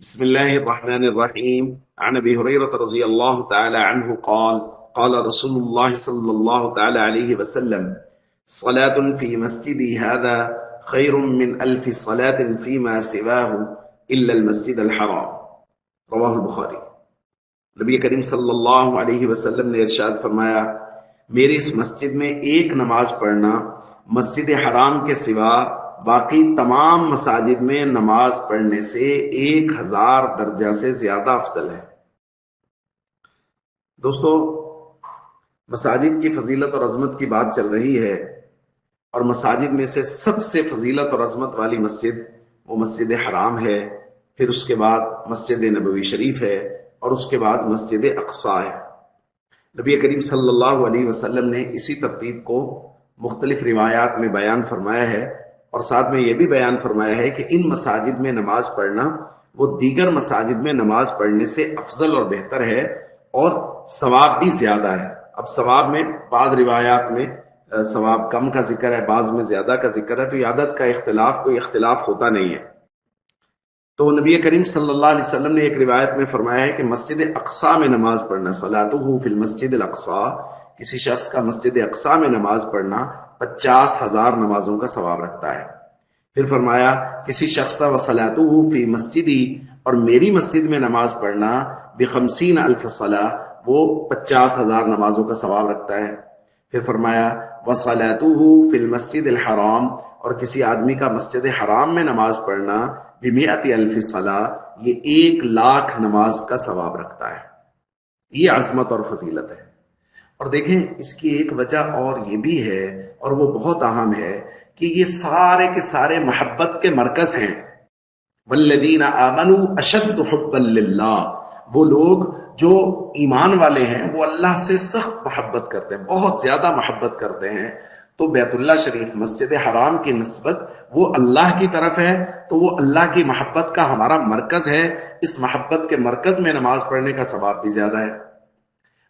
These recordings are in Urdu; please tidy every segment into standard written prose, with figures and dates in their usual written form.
بسم الله الرحمن الرحيم. عن أبي هريرة رضي الله تعالى عنه قال قال رسول الله صلى الله تعالى عليه وسلم: صلاة في مسجدي هذا خير من 1000 صلاة فيما سواه إلا المسجد الحرام. رواہ البخاری۔ نبی کریم صلی اللہ علیہ وسلم نے ارشاد فرمایا، میری اس مسجد میں ایک نماز پڑھنا مسجد حرام کے سوا باقی تمام مساجد میں نماز پڑھنے سے 1000 درجہ سے زیادہ افضل ہے۔ دوستو، مساجد کی فضیلت اور عظمت کی بات چل رہی ہے، اور مساجد میں سے سب سے فضیلت اور عظمت والی مسجد وہ مسجد حرام ہے، پھر اس کے بعد مسجد نبوی شریف ہے، اور اس کے بعد مسجد اقصی ہے۔ نبی کریم صلی اللہ علیہ وسلم نے اسی ترتیب کو مختلف روایات میں بیان فرمایا ہے، اور ساتھ میں یہ بھی بیان فرمایا ہے کہ ان مساجد میں نماز پڑھنا وہ دیگر مساجد میں نماز پڑھنے سے افضل اور بہتر ہے، اور ثواب بھی زیادہ ہے۔ اب ثواب میں بعض روایات میں ثواب کم کا ذکر ہے، بعض میں زیادہ کا ذکر ہے، تو یہ عدد کا اختلاف کوئی اختلاف ہوتا نہیں ہے۔ تو نبی کریم صلی اللہ علیہ وسلم نے ایک روایت میں فرمایا ہے کہ مسجد اقصی میں نماز پڑھنا، صلاتہ فی المسجد الاقصی، کسی شخص کا مسجد اقصی میں نماز پڑھنا 50,000 نمازوں کا ثواب رکھتا ہے۔ پھر فرمایا کسی شخص کا وصلاتہ فی مسجدی، اور میری مسجد میں نماز پڑھنا ب50,000 صلاۃ، وہ 50,000 نمازوں کا ثواب رکھتا ہے۔ پھر فرمایا وصلاتہ فی المسجد الحرام، اور کسی آدمی کا مسجد حرام میں نماز پڑھنا ب100,000 صلاۃ، یہ 1,00,000 نماز کا ثواب رکھتا ہے۔ یہ عظمت اور فضیلت ہے۔ اور دیکھیں، اس کی ایک وجہ اور یہ بھی ہے، اور وہ بہت اہم ہے، کہ یہ سارے کے سارے محبت کے مرکز ہیں۔ والذین آمنوا اشد حبا للہ، وہ لوگ جو ایمان والے ہیں وہ اللہ سے سخت محبت کرتے ہیں، بہت زیادہ محبت کرتے ہیں۔ تو بیت اللہ شریف، مسجد حرام کی نسبت وہ اللہ کی طرف ہے، تو وہ اللہ کی محبت کا ہمارا مرکز ہے۔ اس محبت کے مرکز میں نماز پڑھنے کا ثواب بھی زیادہ ہے۔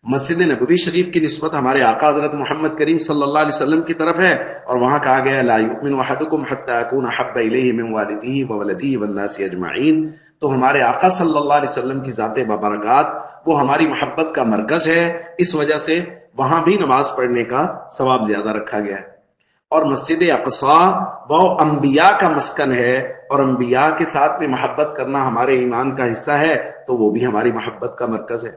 مسجد نبوی شریف کی نسبت ہمارے آقا حضرت محمد کریم صلی اللہ علیہ وسلم کی طرف ہے، اور وہاں کہا گیا لا یؤمن احدکم حتی اکون احب الیہ من والدہ وولدہ والناس اجمعین۔ تو ہمارے آقا صلی اللہ علیہ وسلم کی ذات بابرکات وہ ہماری محبت کا مرکز ہے، اس وجہ سے وہاں بھی نماز پڑھنے کا ثواب زیادہ رکھا گیا ہے۔ اور مسجد اقصی وہ انبیاء کا مسکن ہے، اور انبیاء کے ساتھ میں محبت کرنا ہمارے ایمان کا حصہ ہے، تو وہ بھی ہماری محبت کا مرکز ہے،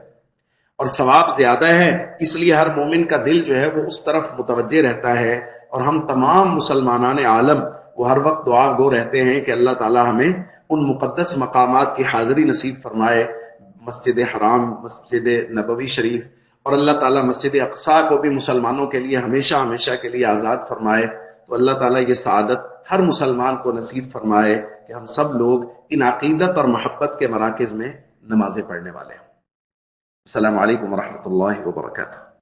اور ثواب زیادہ ہے۔ اس لیے ہر مومن کا دل جو ہے وہ اس طرف متوجہ رہتا ہے، اور ہم تمام مسلمانان عالم وہ ہر وقت دعا گو رہتے ہیں کہ اللہ تعالی ہمیں ان مقدس مقامات کی حاضری نصیب فرمائے، مسجد حرام، مسجد نبوی شریف، اور اللہ تعالیٰ مسجد اقصی کو بھی مسلمانوں کے لیے ہمیشہ ہمیشہ کے لیے آزاد فرمائے۔ تو اللہ تعالیٰ یہ سعادت ہر مسلمان کو نصیب فرمائے کہ ہم سب لوگ ان عقیدت اور محبت کے مراکز میں نمازیں پڑھنے والے ہیں۔ السلام علیکم ورحمۃ اللہ وبرکاتہ۔